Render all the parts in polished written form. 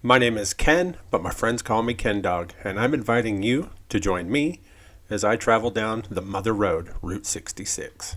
My name is Ken, but my friends call me Ken Dog, and I'm inviting you to join me as I travel down the Mother Road, Route 66.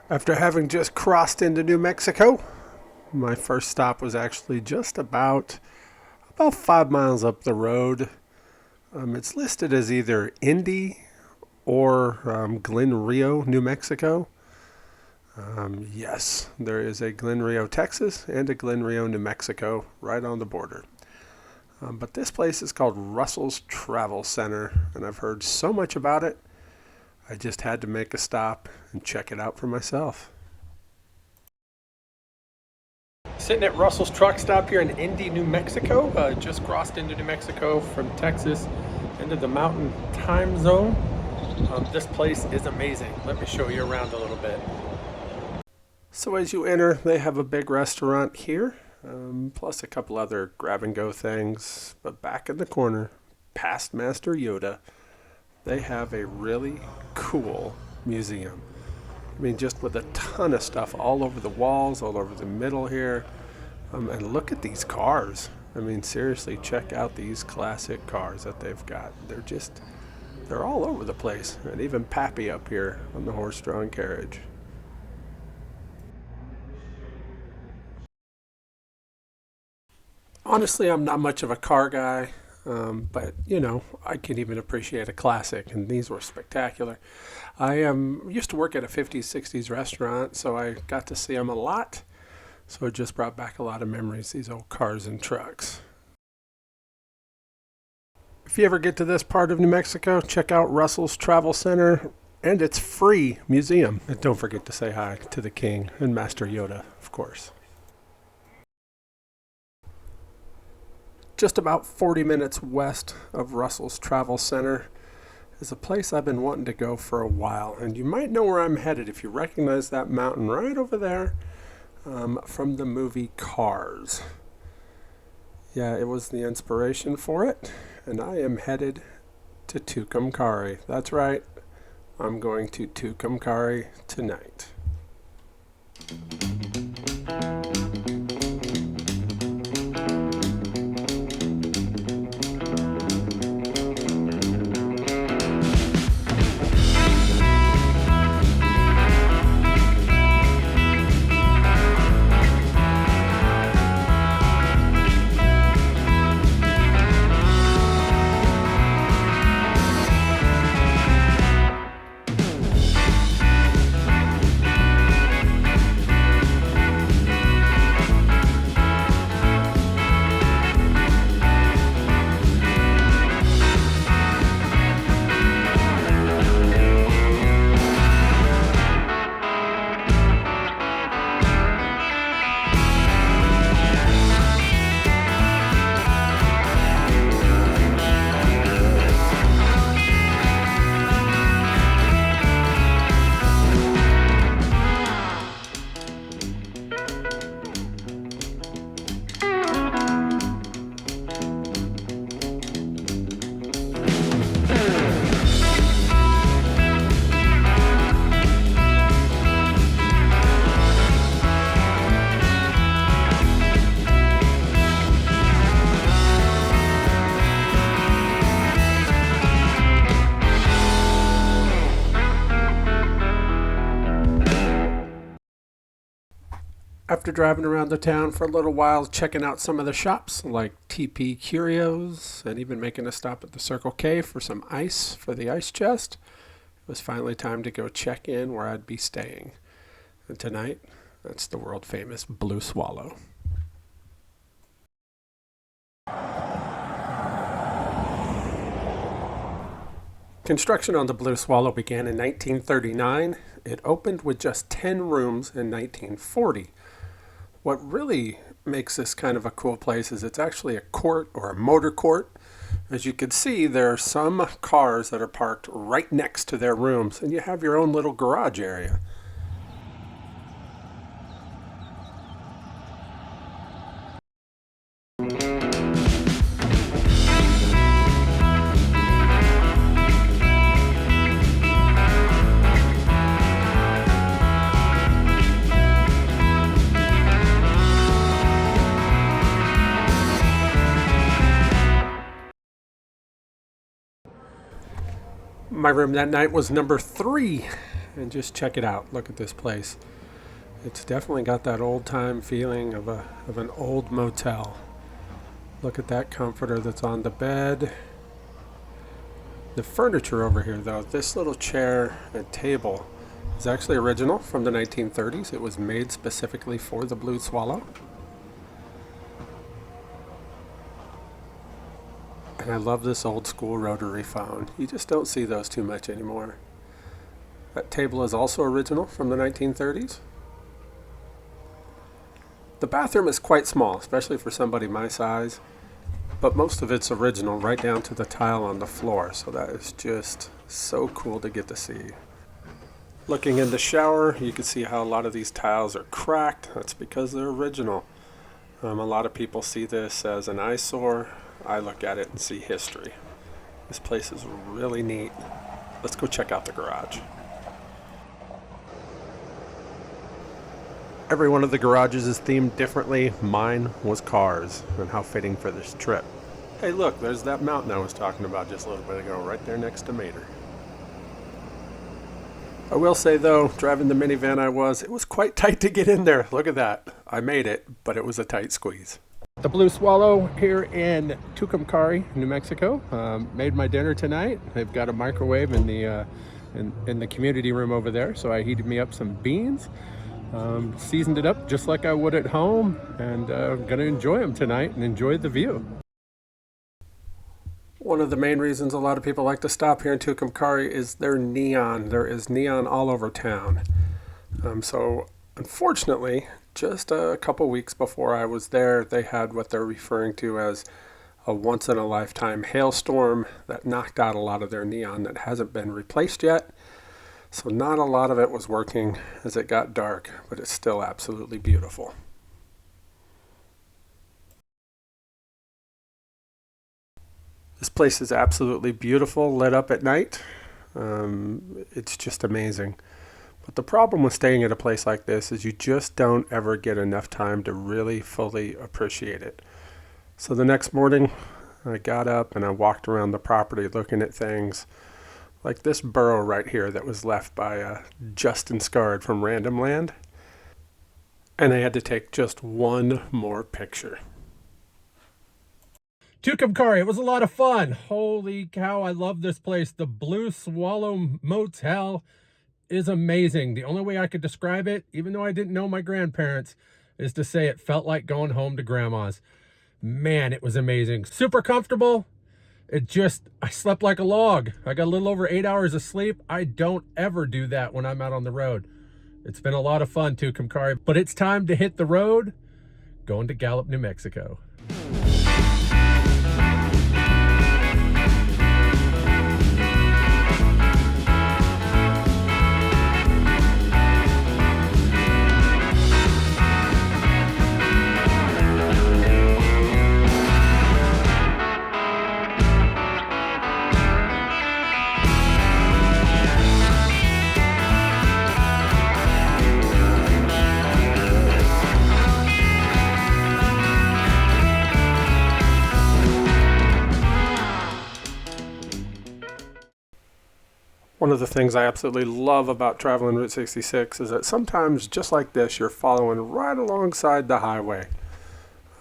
After having just crossed into New Mexico, my first stop was actually just about 5 miles up the road. It's listed as either Endee or Glen Rio, New Mexico. Yes, there is a Glen Rio, Texas, and a Glen Rio, New Mexico, right on the border. But this place is called Russell's Travel Center, and I've heard so much about it, I just had to make a stop and check it out for myself. Sitting at Russell's truck stop here in Endee, New Mexico. Just crossed into New Mexico from Texas into the mountain time zone. This place is amazing. Let me show you around a little bit. So as you enter, they have a big restaurant here, plus a couple other grab-and-go things. But back in the corner, past Master Yoda, they have a really cool museum. I mean, just with a ton of stuff all over the walls, all over the middle here. And look at these cars. I mean, seriously, check out these classic cars that they've got. They're all over the place. And even Pappy up here on the horse-drawn carriage. Honestly, I'm not much of a car guy. But I can even appreciate a classic, and these were spectacular. I used to work at a 50s, 60s restaurant, so I got to see them a lot. So it just brought back a lot of memories, these old cars and trucks. If you ever get to this part of New Mexico, check out Russell's Travel Center and its free museum. And don't forget to say hi to the King and Master Yoda, of course. Just about 40 minutes west of Russell's Travel Center is a place I've been wanting to go for a while. And you might know where I'm headed if you recognize that mountain right over there from the movie Cars. Yeah, it was the inspiration for it. And I am headed to Tucumcari. That's right. I'm going to Tucumcari tonight. After driving around the town for a little while, checking out some of the shops like TP Curios and even making a stop at the Circle K for some ice for the ice chest, it was finally time to go check in where I'd be staying. And tonight, that's the world famous Blue Swallow. Construction on the Blue Swallow began in 1939. It opened with just 10 rooms in 1940. What really makes this kind of a cool place is it's actually a court or a motor court. As you can see, there are some cars that are parked right next to their rooms, and you have your own little garage area. My room that night was number 3. And just check it out. Look at this place. It's definitely got that old time feeling of an old motel. Look at that comforter that's on the bed. The furniture over here though, this little chair and table is actually original from the 1930s. It was made specifically for the Blue Swallow. And I love this old school rotary phone. You just don't see those too much anymore. That table is also original from the 1930s. The bathroom is quite small, especially for somebody my size, but most of it's original right down to the tile on the floor, so that is just so cool to get to see. Looking in the shower, you can see how a lot of these tiles are cracked. That's because they're original. A lot of people see this as an eyesore. I look at it and see history. This place is really neat. Let's go check out the garage. Every one of the garages is themed differently. Mine was cars, and how fitting for this trip. Hey look, there's that mountain I was talking about just a little bit ago, right there next to Mater. I will say though, driving the minivan it was quite tight to get in there. Look at that. I made it, but it was a tight squeeze. The Blue Swallow here in Tucumcari, New Mexico. Made my dinner tonight. They've got a microwave in the community room over there, so I heated me up some beans. Seasoned it up just like I would at home, and gonna enjoy them tonight and enjoy the view. One of the main reasons a lot of people like to stop here in Tucumcari is their neon. There is neon all over town. So unfortunately, just a couple weeks before I was there, they had what they're referring to as a once-in-a-lifetime hailstorm that knocked out a lot of their neon that hasn't been replaced yet. So not a lot of it was working as it got dark, but it's still absolutely beautiful. This place is absolutely beautiful, lit up at night. It's just amazing. But the problem with staying at a place like this is you just don't ever get enough time to really fully appreciate it. So the next morning, I got up and I walked around the property looking at things like this burrow right here that was left by Justin Scard from Random Land. And I had to take just one more picture. Tucumcari, it was a lot of fun. Holy cow, I love this place. The Blue Swallow Motel is amazing. The only way I could describe it, even though I didn't know my grandparents, is to say it felt like going home to grandma's. Man, it was amazing. Super comfortable. I slept like a log. I got a little over 8 hours of sleep. I don't ever do that when I'm out on the road. It's been a lot of fun, Tucumcari, but it's time to hit the road, going to Gallup, New Mexico. One of the things I absolutely love about traveling Route 66 is that sometimes, just like this, you're following right alongside the highway.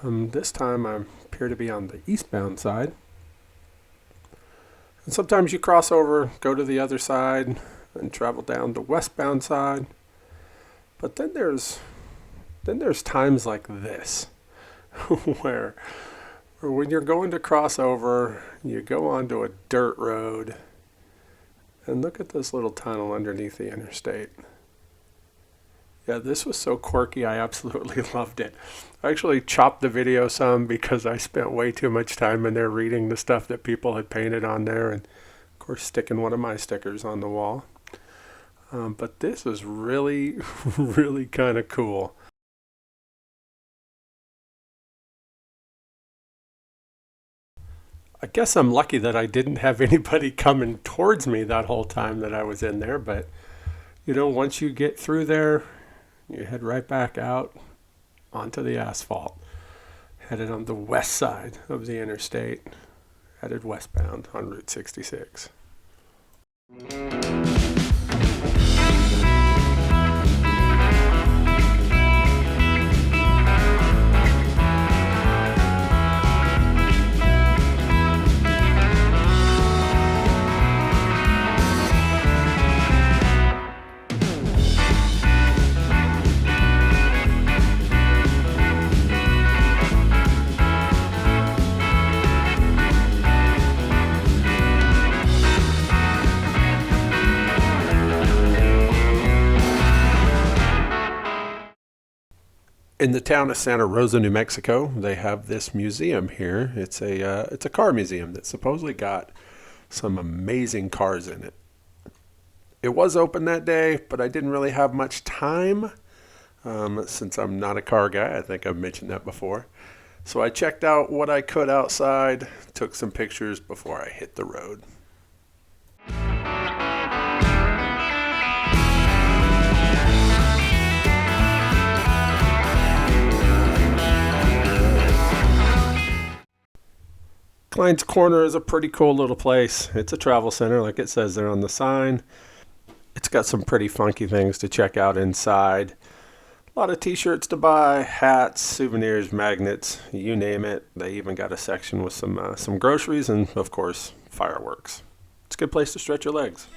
This time I appear to be on the eastbound side. And sometimes you cross over, go to the other side, and travel down the westbound side. But then there's times like this, where when you're going to cross over, you go onto a dirt road. And look at this little tunnel underneath the interstate. Yeah, this was so quirky, I absolutely loved it. I actually chopped the video some because I spent way too much time in there reading the stuff that people had painted on there, and of course sticking one of my stickers on the wall. But this was really, really kind of cool. I guess I'm lucky that I didn't have anybody coming towards me that whole time that I was in there, but once you get through there, you head right back out onto the asphalt, headed on the west side of the interstate, headed westbound on Route 66. In the town of Santa Rosa, New Mexico, they have this museum here. It's a car museum that supposedly got some amazing cars in it. It was open that day, but I didn't really have much time since I'm not a car guy. I think I've mentioned that before. So I checked out what I could outside, took some pictures before I hit the road. Klein's Corner is a pretty cool little place. It's a travel center, like it says there on the sign. It's got some pretty funky things to check out inside. A lot of t-shirts to buy, hats, souvenirs, magnets, you name it. They even got a section with some groceries and, of course, fireworks. It's a good place to stretch your legs.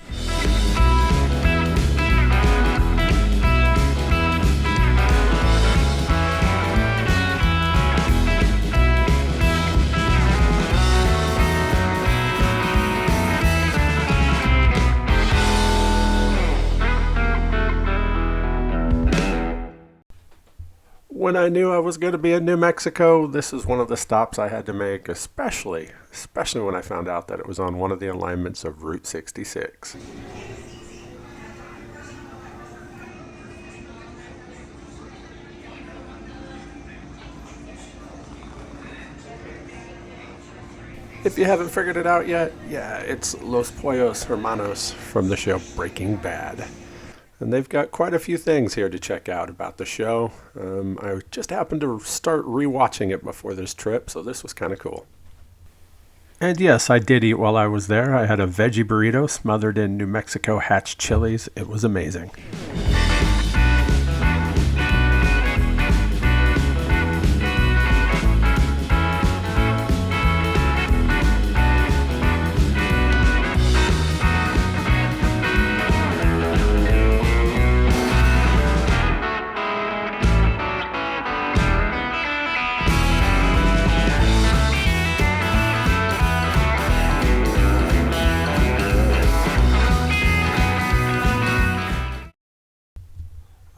When I knew I was going to be in New Mexico, this is one of the stops I had to make, especially when I found out that it was on one of the alignments of Route 66. If you haven't figured it out yet, yeah, it's Los Pollos Hermanos from the show Breaking Bad. And they've got quite a few things here to check out about the show. I just happened to start rewatching it before this trip, so this was kind of cool. And yes, I did eat while I was there. I had a veggie burrito smothered in New Mexico hatch chilies. It was amazing.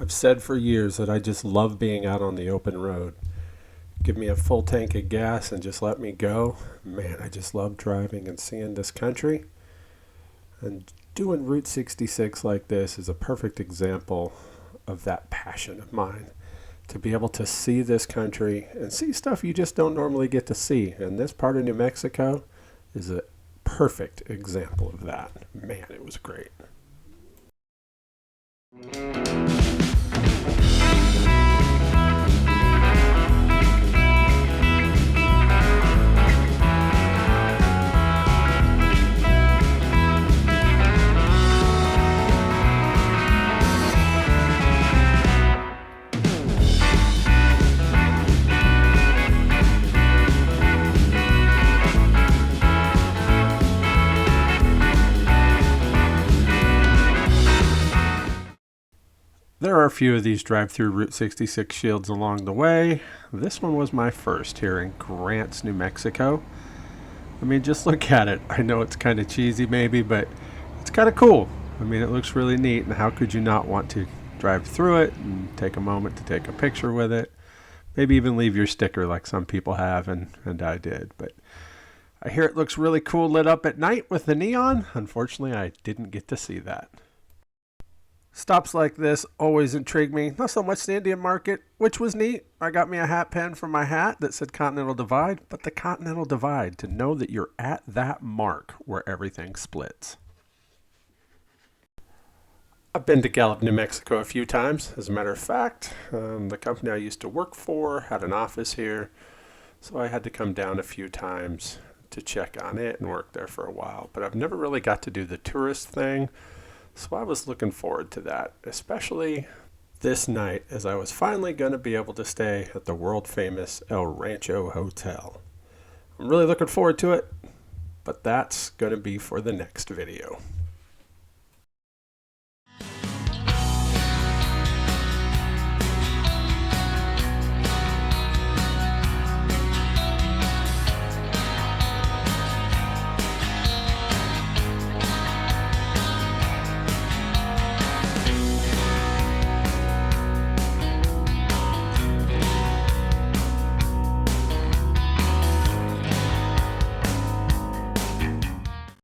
I've said for years that I just love being out on the open road. Give me a full tank of gas and just let me go. Man, I just love driving and seeing this country. And doing Route 66 like this is a perfect example of that passion of mine. To be able to see this country and see stuff you just don't normally get to see. And this part of New Mexico is a perfect example of that. Man, it was great. There are a few of these drive-through Route 66 shields along the way. This one was my first here in Grants, New Mexico. I mean, just look at it. I know it's kind of cheesy maybe, but it's kind of cool. I mean, it looks really neat, and how could you not want to drive through it and take a moment to take a picture with it? Maybe even leave your sticker like some people have, and I did. But I hear it looks really cool lit up at night with the neon. Unfortunately, I didn't get to see that. Stops like this always intrigue me, not so much the Indian market, which was neat. I got me a hat pin for my hat that said Continental Divide, but the Continental Divide, to know that you're at that mark where everything splits. I've been to Gallup, New Mexico a few times. As a matter of fact, the company I used to work for had an office here, so I had to come down a few times to check on it and work there for a while, but I've never really got to do the tourist thing, so I was looking forward to that, especially this night as I was finally going to be able to stay at the world famous El Rancho Hotel. I'm really looking forward to it, but that's going to be for the next video.